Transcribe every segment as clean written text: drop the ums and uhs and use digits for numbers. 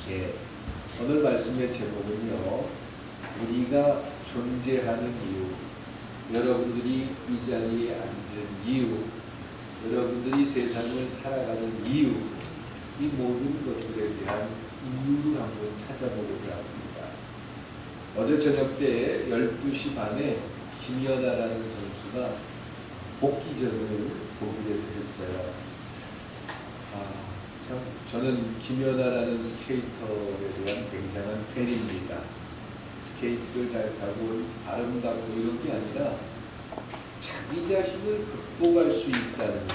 예, 오늘 말씀의 제목은요, 우리가 존재하는 이유, 여러분들이 이 자리에 앉은 이유, 여러분들이 세상을 살아가는 이유, 이 모든 것들에 대한 이유를 한번 찾아보고자 합니다. 어제 저녁 때 12시 반에 김연아라는 선수가 복귀전을 독일에서 했어요. 참 저는 김연아라는 스케이터에 대한 굉장한 팬입니다. 스케이트를 잘 타고 아름답고 이런 게 아니라 자기 자신을 극복할 수 있다는 것,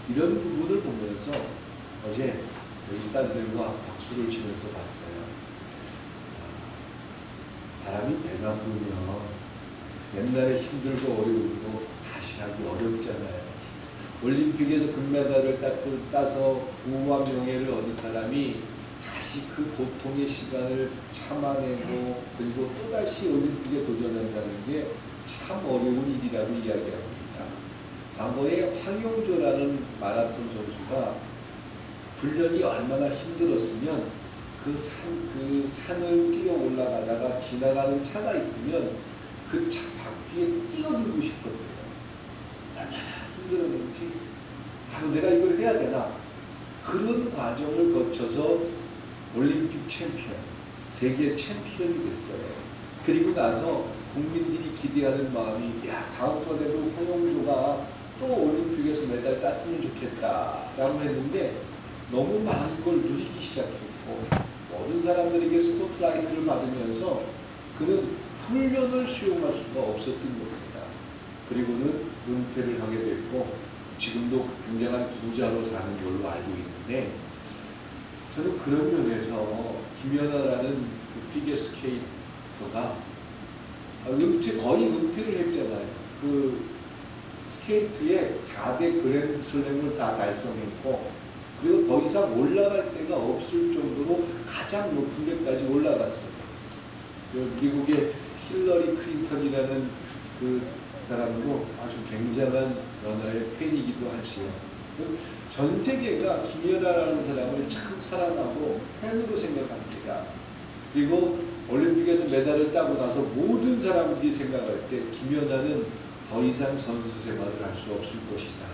이런 부분을 보면서 어제 저희 딸들과 박수를 치면서 봤어요. 사람이 배가 부르면 옛날에 힘들고 어려우고 다시 하기 어렵잖아요. 올림픽에서 금메달을 따서 부와 명예를 얻은 사람이 다시 그 고통의 시간을 참아내고 그리고 또다시 올림픽에 도전한다는 게 참 어려운 일이라고 이야기합니다. 과거에 황용조라는 마라톤 선수가 훈련이 얼마나 힘들었으면 그 산을 뛰어 올라가다가 지나가는 차가 있으면 그 차 바퀴에 뛰어들고 싶었대요. 얼마나 힘들었는지, 내가 이걸 해야 되나? 그런 과정을 거쳐서 올림픽 챔피언, 세계 챔피언이 됐어요. 그리고 나서 국민들이 기대하는 마음이, 다음번에도 황용조가 또 올림픽에서 메달 땄으면 좋겠다라고 했는데 너무 많은 걸 누리기 시작했고 모든 사람들에게 스포트라이트를 받으면서 그는 훈련을 수용할 수가 없었던 겁니다. 그리고는 은퇴를 하게 됐고 지금도 굉장한 부자로 사는 걸로 알고 있는데, 저는 그런 면에서 김연아라는 그 피겨스케이터가 거의 은퇴를 했잖아요. 그 스케이트의 4대 그랜드슬램을 다 달성했고 그리고 더 이상 올라갈 데가 없을 정도로 가장 높은 데까지 올라갔어요. 미국의 힐러리 클린턴이라는 그 사람도 아주 굉장한 연아의 팬이기도 하지요. 전 세계가 김연아라는 사람을 참 사랑하고 팬으로 생각합니다. 그리고 올림픽에서 메달을 따고 나서 모든 사람들이 생각할 때 김연아는 더 이상 선수 생활을 할 수 없을 것이다.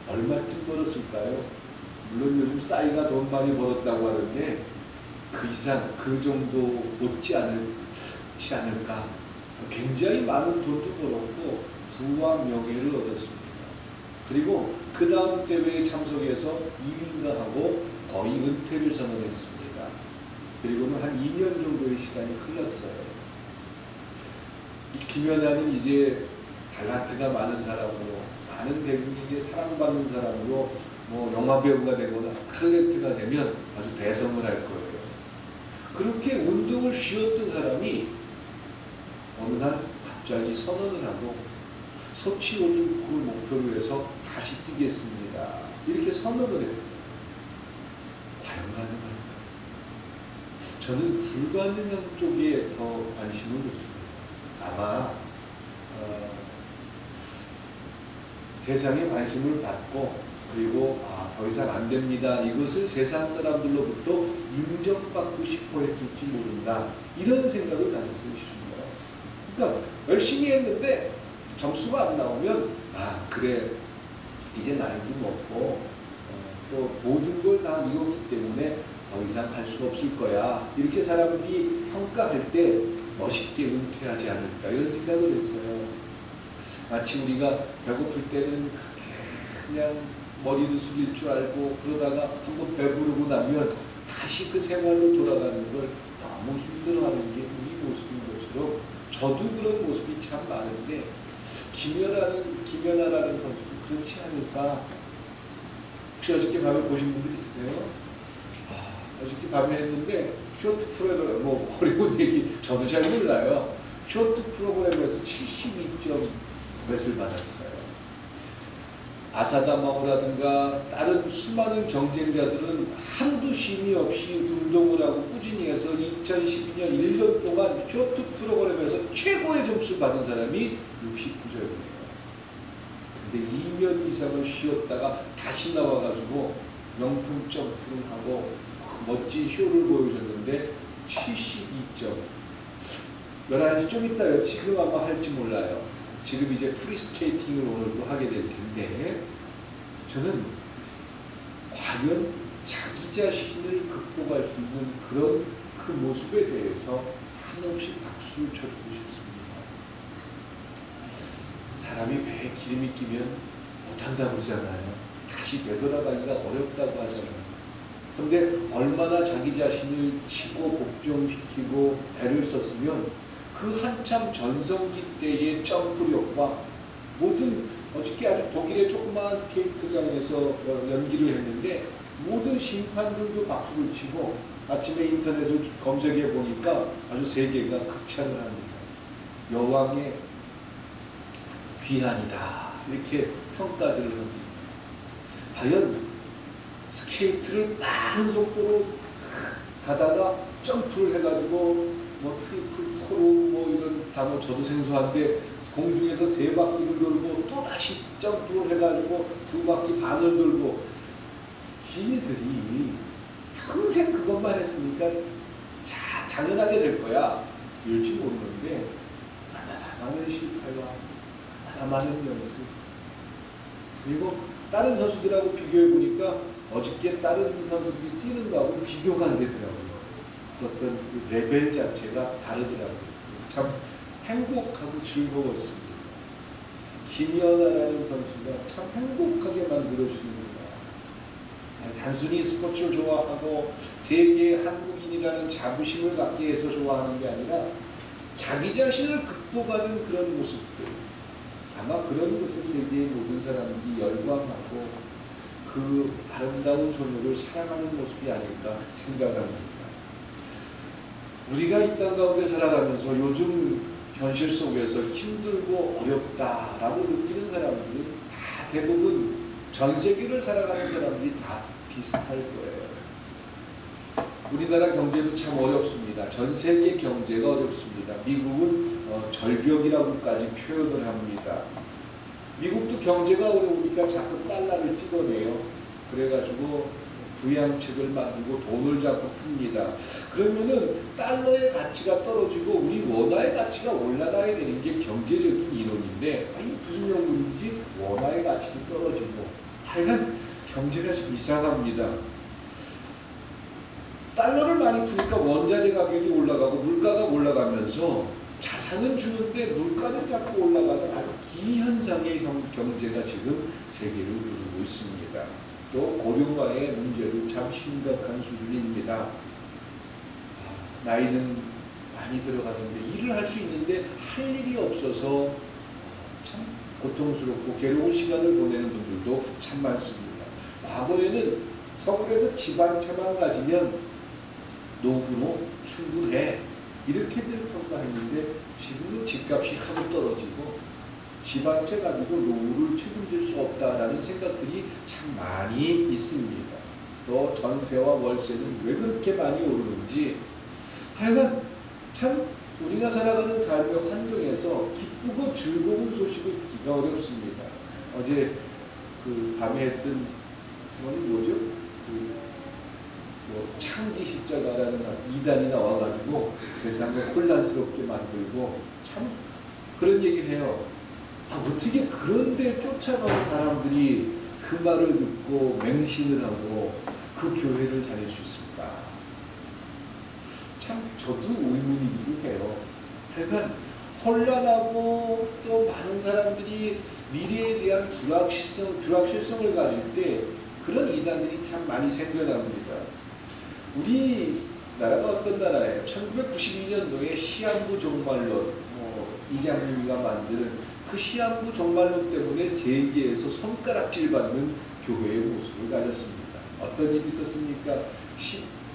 얼마쯤 벌었을까요? 물론 요즘 싸이가 돈 많이 벌었다고 하는데 그 이상 그 정도 못지 않을지 않을까. 굉장히 많은 돈도 벌었고 부와 명예를 얻었습니다. 그리고 그 다음 대회에 참석해서 2위인가 하고 거의 은퇴를 선언했습니다. 그리고는 한 2년 정도의 시간이 흘렀어요. 이 김연아는 이제 탤런트가 많은 사람으로, 많은 대중에게 사랑받는 사람으로 영화배우가 되거나 탤런트가 되면 아주 대성을 할 거예요. 그렇게 운동을 쉬었던 사람이 어느 날 갑자기 선언을 하고 소치 올림픽을 목표로 해서 다시 뛰겠습니다. 이렇게 선언을 했어요. 과연 가능할까? 저는 불가능한 쪽에 더 관심을 뒀습니다. 아마 세상에 관심을 받고 그리고 더 이상 안 됩니다. 이것을 세상 사람들로부터 인정받고 싶어 했을지 모른다. 이런 생각을 가졌을 것입니다. 그러니까 열심히 했는데 점수가 안 나오면 그래 이제 나이도 먹고 또 모든 걸 다 이뤘기 때문에 더 이상 할 수 없을 거야. 이렇게 사람들이 평가할 때 멋있게 은퇴하지 않을까 이런 생각을 했어요. 마치 우리가 배고플 때는 그냥 머리도 숙일 줄 알고 그러다가 한번 배부르고 나면 다시 그 생활로 돌아가는 걸 너무 힘들어하는 게 우리 모습인 것처럼 저도 그런 모습이 참 많은데 김연아라는 선수도 그렇지 않을까. 혹시 어저께 밤에 보신 분들 있으세요? 어저께 밤에 했는데 쇼트 프로그램, 어려운 얘기 저도 잘 몰라요. 쇼트 프로그램에서 72점 몇을 받았어요. 아사다마오라든가 다른 수많은 경쟁자들은 하루도 쉼이 없이 운동을 하고 꾸준히 해서 2012년 1년 동안 쇼트 프로그램에서 최고의 점수를 받은 사람이 69점이에요. 근데 2년 이상을 쉬었다가 다시 나와가지고 명품 점프를 하고 멋진 쇼를 보여줬는데 72점. 11시 좀 이따요. 지금 아마 할지 몰라요. 지금 이제 프리스케이팅을 오늘 또 하게 될 텐데, 저는 과연 자기 자신을 극복할 수 있는 그런 그 모습에 대해서 한없이 박수를 쳐주고 싶습니다. 사람이 배에 기름이 끼면 못한다고 그러잖아요. 다시 되돌아가기가 어렵다고 하잖아요. 그런데 얼마나 자기 자신을 치고 복종시키고 애를 썼으면 그 한참 전성기 때의 점프력과 모든, 어저께 아주 독일의 조그마한 스케이트장에서 연기를 했는데 모든 심판들도 박수를 치고 아침에 인터넷을 검색해 보니까 아주 세계가 극찬을 합니다. 여왕의 귀환이다, 이렇게 평가들을 합니다. 과연 스케이트를 빠른 속도로 가다가 점프를 해가지고 뭐 트리플 토르 뭐 이런 단어 저도 생소한데 공중에서 3바퀴를 돌고 또 다시 점프를 해가지고 2바퀴 반을 돌고, 기인들이 평생 그것만 했으니까 자 당연하게 될 거야 이럴지 모르는데, 많은 실패와 많은 연습, 그리고 다른 선수들하고 비교해 보니까 어저께 다른 선수들이 뛰는 거하고 비교가 안 되더라고요. 어떤 그 레벨 자체가 다르더라고요. 참 행복하고 즐거웠습니다. 김연아라는 선수가 참 행복하게 만들어주는 거야. 단순히 스포츠를 좋아하고 세계의 한국인이라는 자부심을 갖게 해서 좋아하는 게 아니라 자기 자신을 극복하는 그런 모습들, 아마 그런 것에 세계의 모든 사람들이 열광하고 그 아름다운 소녀를 사랑하는 모습이 아닐까 생각합니다. 우리가 이 땅 가운데 살아가면서 요즘 현실 속에서 힘들고 어렵다라고 느끼는 사람들은 다 대부분 전 세계를 살아가는 사람들이 다 비슷할 거예요. 우리나라 경제도 참 어렵습니다. 전 세계 경제가 어렵습니다. 미국은 절벽이라고까지 표현을 합니다. 미국도 경제가 어려우니까 자꾸 달러를 찍어내요. 그래가지고 부양책을 만들고 돈을 자꾸 풉니다. 그러면은 달러의 가치가 떨어지고 우리 원화의 가치가 올라가야 되는 게 경제적인 이론인데, 아니 무슨 연구인지 원화의 가치도 떨어지고, 하여간 경제가 좀 이상합니다. 달러를 많이 푸니까 원자재 가격이 올라가고 물가가 올라가면서 자산은 주는데 물가는 자꾸 올라가는 아주 기현상의 경제가 지금 세계를 누르고 있습니다. 또 고령화의 문제도 참 심각한 수준입니다. 나이는 많이 들어가는데 일을 할 수 있는데 할 일이 없어서 참 고통스럽고 괴로운 시간을 보내는 분들도 참 많습니다. 과거에는 서울에서 집 한 채만 가지면 노후로 충분해 이렇게들 평가했는데, 지금은 집값이 하도 떨어지고 집 한 채 가지고 노후를 책임질 수 없다라는 생각들이 참 많이 있습니다. 또 전세와 월세는 왜 그렇게 많이 오르는지, 하여간 참 우리가 살아가는 삶의 환경에서 기쁘고 즐거운 소식을 듣기가 어렵습니다. 어제 그 밤에 했던 저는 뭐죠? 창기 십자가라는 이단이 나와가지고 세상을 혼란스럽게 만들고 참 그런 얘기를 해요. 어떻게 그런데 쫓아가는 사람들이 그 말을 듣고 맹신을 하고 그 교회를 다닐 수 있을까? 참 저도 의문이기도 해요. 하여간 혼란하고 또 많은 사람들이 미래에 대한 불확실성을 가질 때 그런 이단들이 참 많이 생겨납니다. 우리나라가 어떤 나라예요? 1992년도에 시한부 종말론, 이장님이가 만든 그 시한부 종말론 때문에 세계에서 손가락질 받는 교회의 모습을 가졌습니다. 어떤 일이 있었습니까?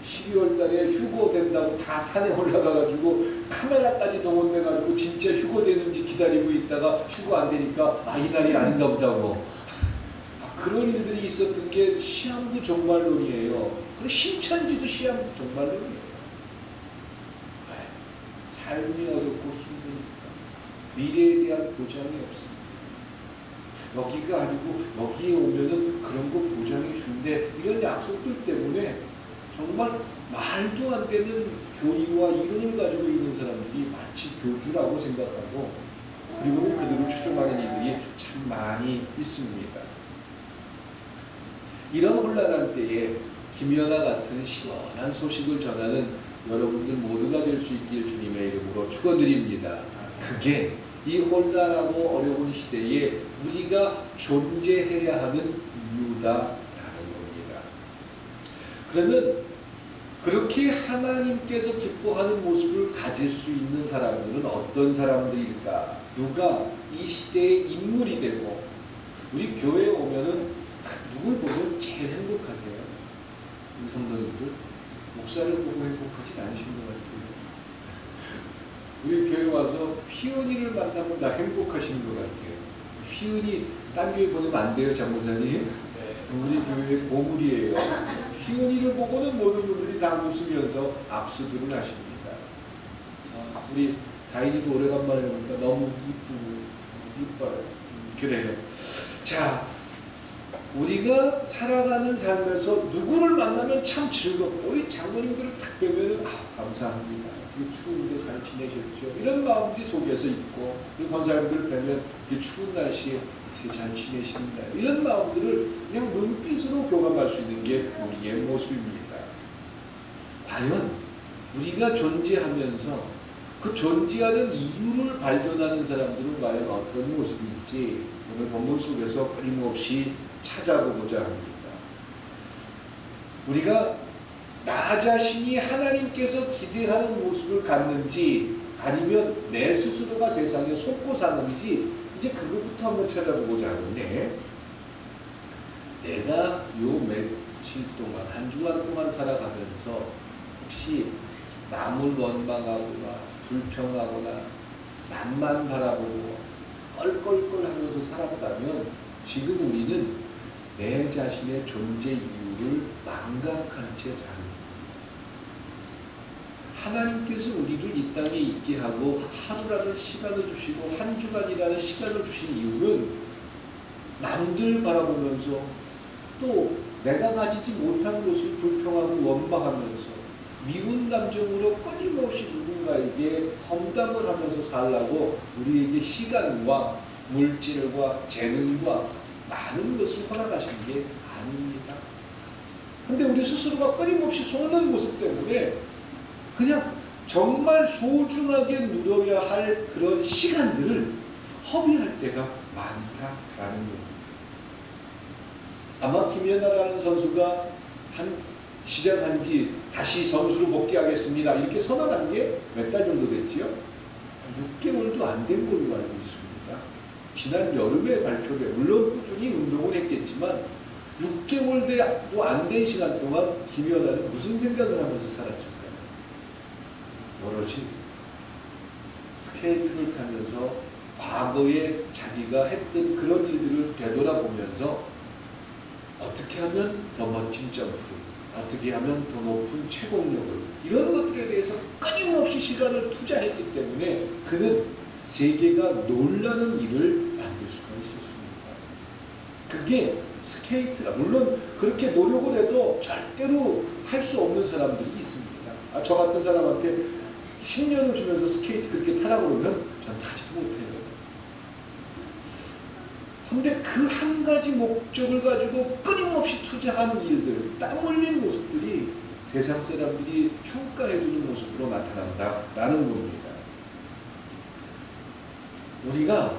12월 달에 휴고된다고 다 산에 올라가가지고 카메라까지 동원돼가지고 진짜 휴고되는지 기다리고 있다가 휴고 안 되니까 이날이 아닌가 보다고. 그런 일들이 있었던 게 시한부 종말론이에요. 그 신천지도 시한부 종말론이에요. 삶이 어렵고 힘드니까 미래에 대한 보장이 없습니다. 여기가 아니고 여기에 오면은 그런 거 보장해 준대, 이런 약속들 때문에 정말 말도 안 되는 교리와 이론을 가지고 있는 사람들이 마치 교주라고 생각하고 그리고 그들을 추종하는 이들이 참 많이 있습니다. 이런 혼란한 때에 김연아 같은 시원한 소식을 전하는 여러분들 모두가 될 수 있길 주님의 이름으로 축원드립니다. 그게 이 혼란하고 어려운 시대에 우리가 존재해야 하는 이유다라는 겁니다. 그러면 그렇게 하나님께서 기뻐하는 모습을 가질 수 있는 사람들은 어떤 사람들일까? 누가 이 시대의 인물이 되고 우리 교회에 오면은 누굴 보면 제일 행복하세요? 우리 성도님들 목사를 보고 행복하진 않으신 것 같아요. 우리 교회 와서 휘은이를 만나면 다 행복하시는 것 같아요. 휘은이 딴 교회 보내면 안 돼요, 장모사님? 네. 우리 교회 보물이에요. 휘은이를 보고는 모든 분들이 다 웃으면서 악수들을 하십니다. 우리 다인이도 오래간만에 보니까 너무 이뻐요. 그래요. 자, 우리가 살아가는 삶에서 누구를 만나면 참 즐겁고 우리 장모님들을 딱 뵈면 감사합니다. 되게 추운데 잘 지내셨죠? 이런 마음들이 속에서 있고 우리 권사님들을 뵈면 이렇게 추운 날씨에 어떻게 잘 지내신다 이런 마음들을 그냥 눈빛으로 교감할 수 있는 게 우리의 모습입니다. 과연 우리가 존재하면서 그 존재하는 이유를 발견하는 사람들은 과연 어떤 모습일지 오늘 본문 속에서 끊임없이 찾아보고자 합니다. 우리가 나 자신이 하나님께서 기대하는 모습을 갖는지 아니면 내 스스로가 세상에 속고 사는지 이제 그것부터 한번 찾아보고자 하는데 내가 요 며칠 동안 한 주간 동안 살아가면서 혹시 남을 원망하거나 불평하거나 남만 바라보고 껄껄껄 하면서 살았다면 지금 우리는 내 자신의 존재 이유를 망각한 채 삽니다. 하나님께서 우리를 이 땅에 있게 하고 하루라는 시간을 주시고 한 주간이라는 시간을 주신 이유는 남들 바라보면서 또 내가 가지지 못한 것을 불평하고 원망하면서 미운 감정으로 끊임없이 누군가에게 험담을 하면서 살라고 우리에게 시간과 물질과 재능과 많은 것을 허락하신 게 아닙니다. 근데 우리 스스로가 끊임없이 속는 모습 때문에 그냥 정말 소중하게 누려야 할 그런 시간들을 허비할 때가 많다라는 겁니다. 아마 김연아라는 선수가 시작한 지 다시 선수로 복귀하겠습니다. 이렇게 선언한 게 몇 달 정도 됐지요? 6개월도 안 된 걸로 알고 있습니다. 지난 여름에 발표돼 물론 꾸준히 운동을 했겠지만 6개월도 안 된 시간 동안 김연아는 무슨 생각을 하면서 살았을까요? 오로지 스케이트를 타면서 과거에 자기가 했던 그런 일들을 되돌아보면서 어떻게 하면 더 멋진 점프, 어떻게 하면 더 높은 최고력을 이런 것들에 대해서 끊임없이 시간을 투자했기 때문에 그는 세계가 놀라는 일을 만들 수가 있었습니다. 그게 스케이트라. 물론 그렇게 노력을 해도 절대로 할 수 없는 사람들이 있습니다. 저 같은 사람한테 10년을 주면서 스케이트 그렇게 타라고 그러면 전 타지도 못해요. 근데 그 한 가지 목적을 가지고 끊임없이 투자한 일들, 땀 흘린 모습들이 세상 사람들이 평가해주는 모습으로 나타난다라는 겁니다. 우리가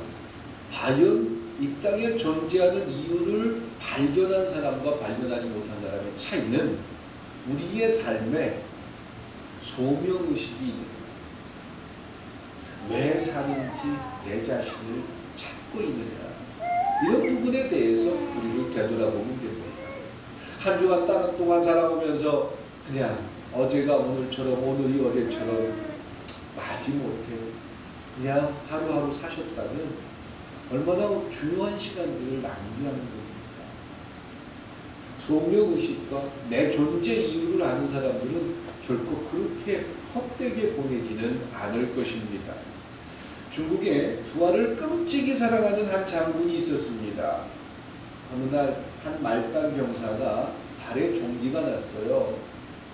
과연 이 땅에 존재하는 이유를 발견한 사람과 발견하지 못한 사람의 차이는 우리의 삶에 소명의식이 있는 거예요. 왜 사는지 내 자신을 찾고 있느냐. 이런 부분에 대해서 우리를 되돌아보면 됩니다. 한 주간 동안 살아오면서 그냥 어제가 오늘처럼 오늘이 어제처럼 마지 못해 그냥 하루하루 사셨다면 얼마나 중요한 시간들을 낭비하는 겁니까? 소명의식과 내 존재 이유를 아는 사람들은 결코 그렇게 헛되게 보내지는 않을 것입니다. 중국에 부활을 끔찍이 사랑하는 한 장군이 있었습니다. 어느 날 한 말단 병사가 발에 종기가 났어요.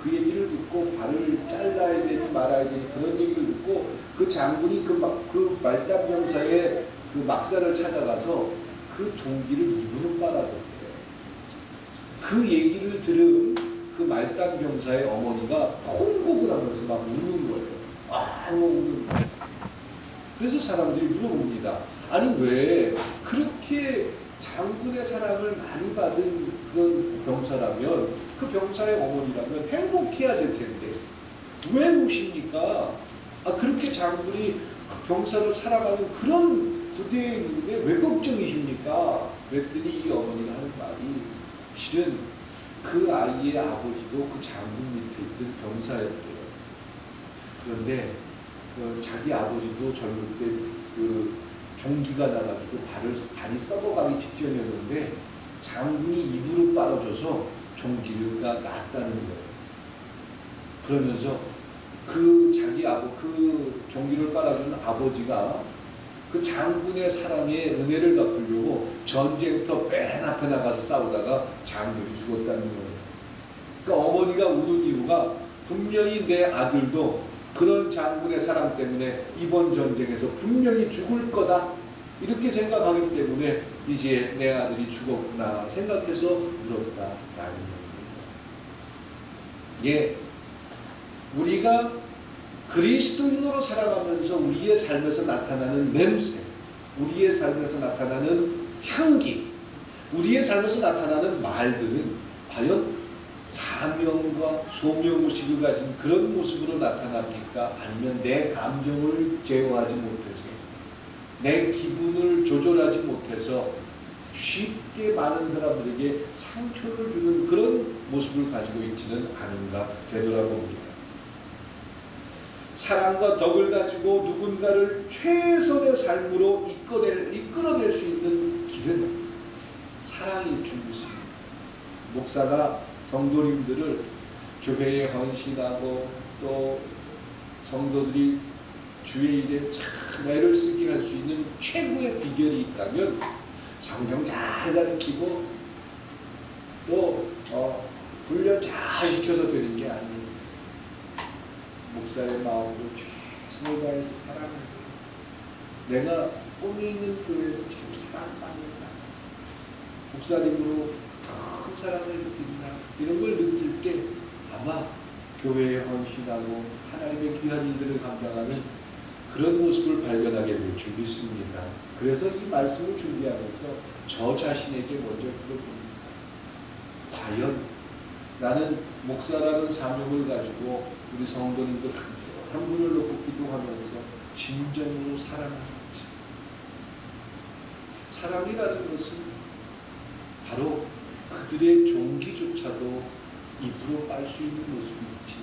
그 얘기를 듣고 발을 잘라야 되니 말아야 되니 그런 얘기를 듣고 그 장군이 그 말단 병사의 그 막사를 찾아가서 그 종기를 입으로 빨아줬대요. 그 얘기를 들은 그 말단 병사의 어머니가 통곡을 하면서 막 우는 거예요. 우는 거예요. 그래서 사람들이 물어봅니다. 아니 왜 그렇게 장군의 사랑을 많이 받은 그런 병사라면, 그 병사의 어머니라면 행복해야 될 텐데 왜 우십니까? 그렇게 장군이 병사를 사랑하는 그런 부대에 있는데 왜 걱정이십니까? 그랬더니 이 어머니가 하는 말이, 실은 그 아이의 아버지도 그 장군 밑에 있던 병사였대요. 그런데 자기 아버지도 젊을 때 그 종기가 나가지고 발이 썩어가기 직전이었는데 장군이 입으로 빨아줘서 종기가 났다는 거예요. 그러면서 그 종기를 빨아주는 아버지가 그 장군의 사랑의 은혜를 갚으려고 전쟁터 맨 앞에 나가서 싸우다가 장군이 죽었다는 거예요. 그러니까 어머니가 우는 이유가 분명히 내 아들도 그런 장군의 사랑 때문에 이번 전쟁에서 분명히 죽을 거다 이렇게 생각하기 때문에 이제 내 아들이 죽었구나 생각해서 울었다라는 겁니다. 예, 우리가 그리스도인으로 살아가면서 우리의 삶에서 나타나는 냄새, 우리의 삶에서 나타나는 향기, 우리의 삶에서 나타나는 말들은 과연 사명과 소명의식을 가진 그런 모습으로 나타납니까? 아니면 내 감정을 제어하지 못해서, 내 기분을 조절하지 못해서 쉽게 많은 사람들에게 상처를 주는 그런 모습을 가지고 있지는 않은가 되돌아봅니다. 사랑과 덕을 가지고 누군가를 최선의 삶으로 이끌어낼 수 있는 길은 사랑일 줄 믿습니다. 목사가 성도님들을 교회에 헌신하고 또 성도들이 주의 일에 참 애를 쓰게 할 수 있는 최고의 비결이 있다면 성경 잘 가르치고 또 훈련 잘 시켜서 되는 게 아니에요. 목사의 마음으로 최선을 다해서 사랑하고 내가 꿈이 있는 교회에서 참 사랑받는다, 목사님으로 큰 사랑을 느낀다, 이런 걸 느낄 때 아마 교회에 헌신하고 하나님의 귀한 일들을 감당하는 그런 모습을 발견하게 될 줄 믿습니다. 그래서 이 말씀을 준비하면서 저 자신에게 먼저 물어봅니다. 과연 나는 목사라는 사명을 가지고 우리 성도님들 한 분을 놓고 기도하면서 진정으로 사랑하는지. 사랑이라는 것은 바로 그들의 종기조차도 입으로 빨 수 있는 모습인지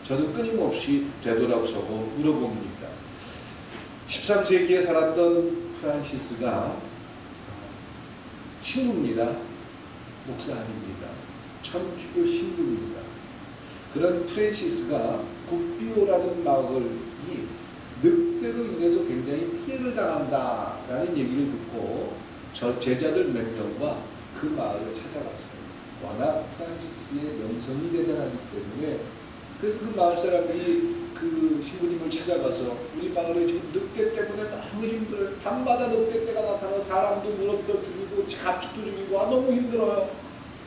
저는 끊임없이 되돌아서고 물어봅니다. 13세기에 살았던 프란시스가 신부입니다. 목사 아닙니다. 천주교 신부입니다. 그런 프란시스가 국비오라는 마을이 늑대로 인해서 굉장히 피해를 당한다라는 얘기를 듣고 저 제자들 몇 명과 그 마을을 찾아갔어요. 워낙 프란시스의 명성이 대단하기 때문에. 그래서 그 마을 사람들이 그 신부님을 찾아가서 우리 마을에 지금 늑대 때문에 너무 힘들어요. 밤마다 늑대가 나타나 사람도 물어뜯어 죽이고 가축도 죽이고 너무 힘들어요.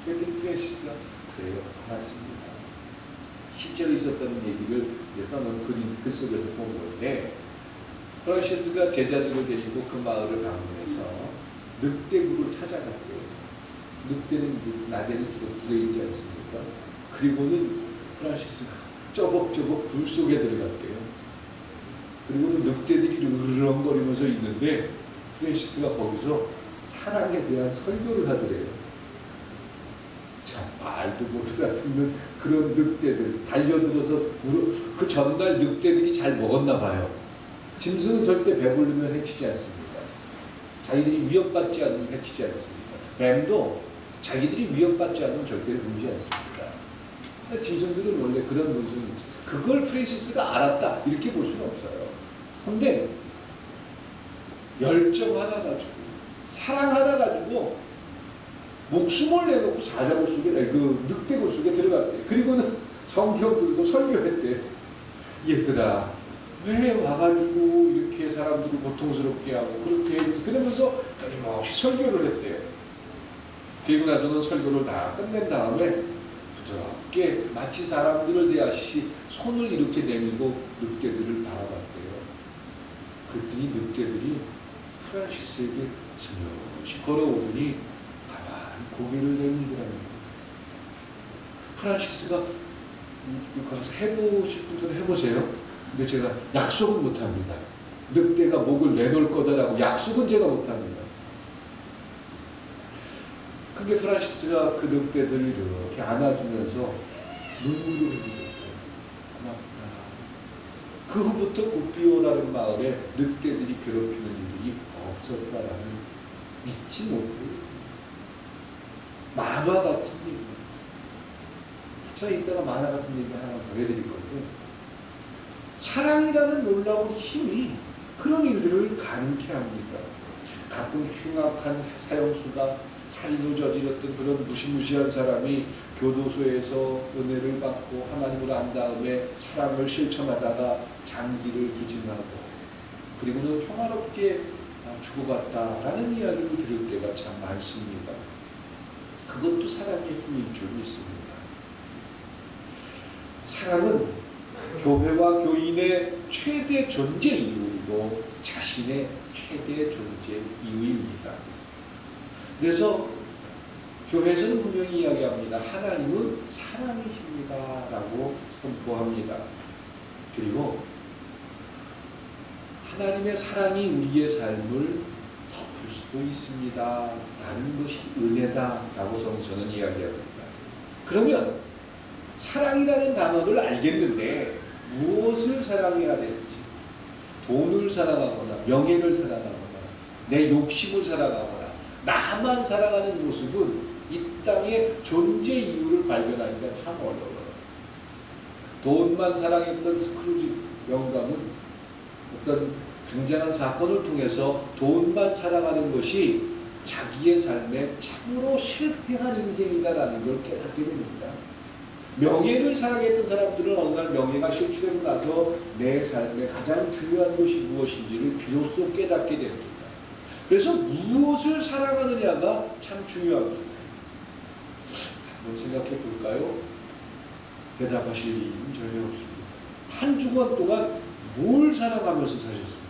그랬더니 프란시스가 그래요, 알았습니다. 실제로 있었던 얘기를 이제 써놓은 글 속에서 본 건데, 프란시스가 제자들을 데리고 그 마을을 방문해서 늑대굴을 찾아갔대요. 늑대는 이제 낮에는 주로 불에 있지 않습니까? 그리고는 프란시스가 쪼벅쪼벅 굴 속에 들어갔대요. 그리고는 늑대들이 으르렁거리면서 있는데 프란시스가 거기서 사랑에 대한 설교를 하더래요. 참, 말도 못 알아듣는 그런 늑대들 달려들어서 그 전날 늑대들이 잘 먹었나 봐요. 짐승은 절대 배부르면 해치지 않습니다. 자기들이 위협받지 않으면 해치지 않습니다. 뱀도 자기들이 위협받지 않으면 절대로 물지 않습니다. 짐승들은 원래 그런 본성이 있죠. 그걸 프란시스가 알았다 이렇게 볼 수는 없어요. 근데 열정 하나 가지고, 사랑 하나 가지고 목숨을 내놓고 사자굴 속에, 그 늑대굴 속에 들어갔대. 그리고는 성경 들고 설교했대. 얘들아, 왜 와가지고 이렇게 사람들을 고통스럽게 하고 그렇게 했니? 그러면서 끊임없이 설교를 했대요. 그리고 나서는 설교를 다 끝낸 다음에 부드럽게 마치 사람들을 대하시듯이 손을 이렇게 내밀고 늑대들을 바라봤대요. 그랬더니 늑대들이 프란시스에게 스며시 걸어오더니 가만히 고개를 내밀더랍니다. 프란시스가 가서 해보실 분들은 해보세요. 근데 제가 약속은 못합니다. 늑대가 목을 내놓을 거다라고 약속은 제가 못합니다. 근데 프란시스가 그 늑대들을 이렇게 안아주면서 눈물을 흘렸어요. 고맙다. 그 후부터 구피오라는 마을에 늑대들이 괴롭히는 일들이 없었다라는 믿지 못해요. 만화 같은 얘기. 자, 이따가 만화 같은 얘기 하나 더 해드릴 건데, 사랑이라는 놀라운 힘이 그런 일들을 가능케 합니다. 가끔 흉악한 사형수가 살인을 저질렀던 그런 무시무시한 사람이 교도소에서 은혜를 받고 하나님을 안 다음에 사랑을 실천하다가 장기를 기증하고 그리고는 평화롭게 죽어갔다라는 이야기를 들을 때가 참 많습니다. 그것도 사랑의 힘일 줄 믿습니다. 사랑은 교회와 교인의 최대 존재 이유이고 자신의 최대 존재 이유입니다. 그래서 교회에서는 분명히 이야기합니다. 하나님은 사랑이십니다 라고 선포합니다. 그리고 하나님의 사랑이 우리의 삶을 덮을 수도 있습니다 라는 것이 은혜다 라고 성서는 이야기합니다. 그러면 사랑이라는 단어를 알겠는데 무엇을 사랑해야 될지, 돈을 사랑하거나 명예를 사랑하거나 내 욕심을 사랑하거나 나만 사랑하는 모습은 이 땅의 존재 이유를 발견하기가 참 어려워요. 돈만 사랑했던 스크루지 영감은 어떤 굉장한 사건을 통해서 돈만 사랑하는 것이 자기의 삶에 참으로 실패한 인생이다라는 걸 깨닫게 됩니다. 명예를 사랑했던 사람들은 어느 날 명예가 실추되고 나서 내 삶에 가장 중요한 것이 무엇인지를 비로소 깨닫게 됩니다. 그래서 무엇을 사랑하느냐가 참 중요합니다. 한번 생각해 볼까요? 대답하실 일은 전혀 없습니다. 한 주간 동안 뭘 사랑하면서 사셨습니까?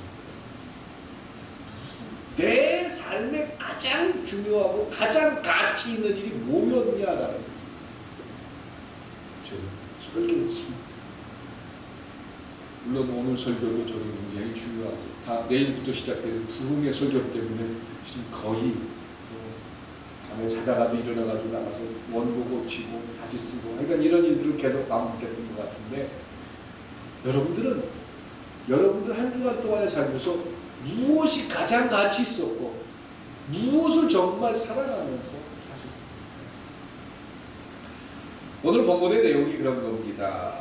내 삶에 가장 중요하고 가장 가치 있는 일이 뭐였냐라는 거예요. 설교였습니다. 물론 오늘 설교도 저는 굉장히 중요하고 다 내일부터 시작되는 부흥의 설교 때문에 지금 거의 밤에 자다가도 일어나가지고 나가서 원고 고치고 다시 쓰고 그러니까 이런 일들을 계속 반복했던 것 같은데 여러분들 한 주간 동안에 살면서 무엇이 가장 가치 있었고 무엇을 정말 사랑하면서 사셨습니까? 오늘 본문의 내용이 그런 겁니다.